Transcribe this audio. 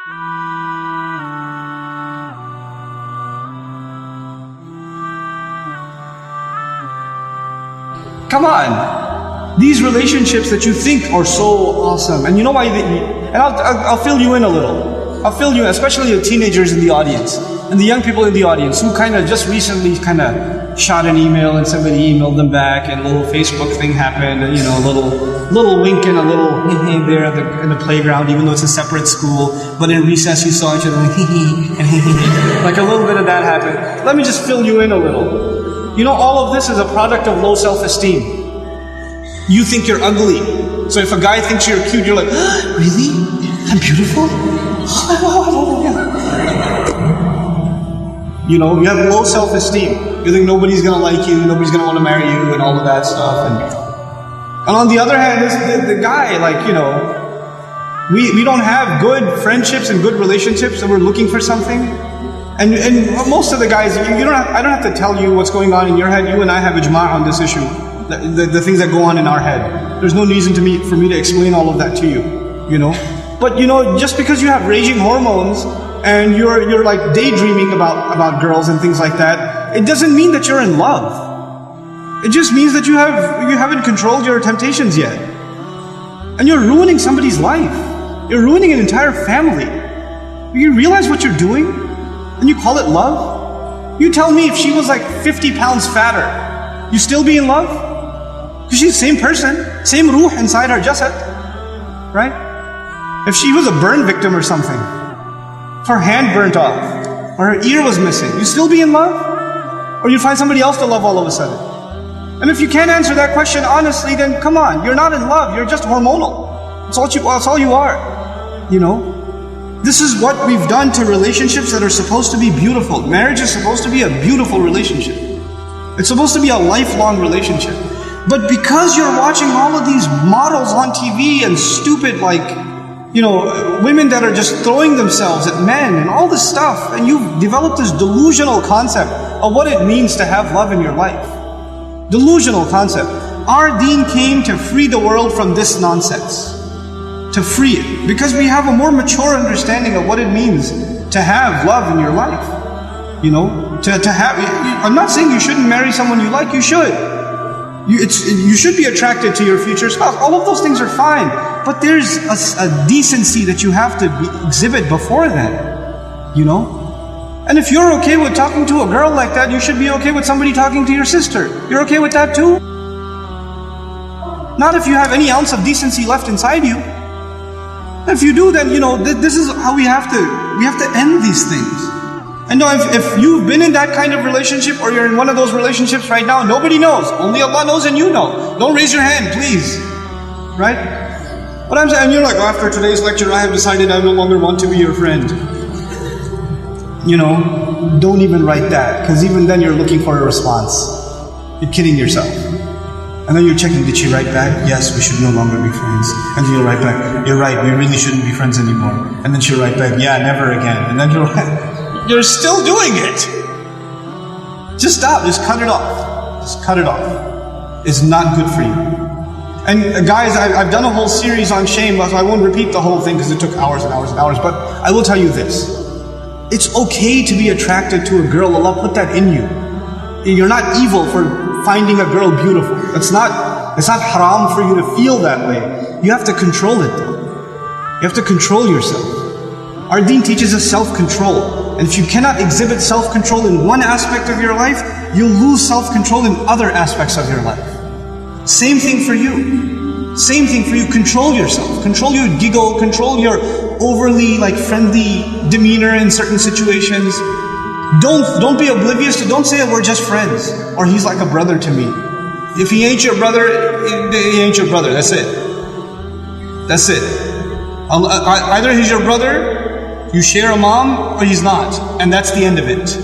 Come on. These relationships that you think are so awesome, and you know why and I'll fill you in a little. I'll fill you in, especially the teenagers in the audience, and the young people in the audience who kind of just recently kind of shot an email and somebody emailed them back and a little Facebook thing happened, and a little wink and a little there in the playground, even though it's a separate school, but in recess you saw each other like and like a little bit of that happened. Let me just fill you in a little. All of this is a product of low self-esteem. You think you're ugly. So if a guy thinks you're cute, you're like, really? I'm beautiful? You have low self-esteem. You think nobody's going to like you, nobody's going to want to marry you, and all of that stuff. And on the other hand, the guy, we don't have good friendships and good relationships, and we're looking for something. And most of the guys, I don't have to tell you what's going on in your head. You and I have ijma' on this issue. The things that go on in our head. There's no reason for me to explain all of that to you. But just because you have raging hormones and you're like daydreaming about girls and things like that, it doesn't mean that you're in love. It just means that you haven't controlled your temptations yet. And you're ruining somebody's life. You're ruining an entire family. You realize what you're doing? And you call it love? You tell me if she was like 50 pounds fatter, you still be in love? Because she's the same person, same ruh inside her jasad, right? If she was a burn victim or something, if her hand burnt off, or her ear was missing, you still be in love? Or you find somebody else to love all of a sudden? And if you can't answer that question honestly, then come on, you're not in love, you're just hormonal. That's all you are, This is what we've done to relationships that are supposed to be beautiful. Marriage is supposed to be a beautiful relationship. It's supposed to be a lifelong relationship. But because you're watching all of these models on TV and stupid women that are just throwing themselves at men and all this stuff, and you've developed this delusional concept of what it means to have love in your life. Delusional concept. Our deen came to free the world from this nonsense. To free it. Because we have a more mature understanding of what it means to have love in your life. I'm not saying you shouldn't marry someone you like, you should. You should be attracted to your future spouse. All of those things are fine. But there's a decency that you have to exhibit before then. And if you're okay with talking to a girl like that, you should be okay with somebody talking to your sister. You're okay with that too? Not if you have any ounce of decency left inside you. If you do, then this is how we have to end these things. And if you've been in that kind of relationship, or you're in one of those relationships right now, nobody knows. Only Allah knows and you know. Don't raise your hand, please. Right? What I'm saying, and you're like, after today's lecture, I have decided I no longer want to be your friend. Don't even write that, because even then you're looking for a response. You're kidding yourself. And then you're checking, did she write back? Yes, we should no longer be friends. And then you'll write back, you're right, we really shouldn't be friends anymore. And then she'll write back, yeah, never again. And then you're still doing it. Just stop, just cut it off. Just cut it off. It's not good for you. And guys, I've done a whole series on shame, so I won't repeat the whole thing because it took hours and hours and hours, but I will tell you this. It's okay to be attracted to a girl. Allah put that in you. You're not evil for finding a girl beautiful. It's not haram for you to feel that way. You have to control it though. You have to control yourself. Our deen teaches us self-control. And if you cannot exhibit self-control in one aspect of your life, you'll lose self-control in other aspects of your life. Same thing for you. Same thing for you. Control yourself. Control your giggle. Control your overly friendly demeanor in certain situations. Don't be oblivious to, don't say we're just friends, or he's like a brother to me. If he ain't your brother, he ain't your brother. That's it. That's it. Either he's your brother, you share a mom, or he's not. And that's the end of it.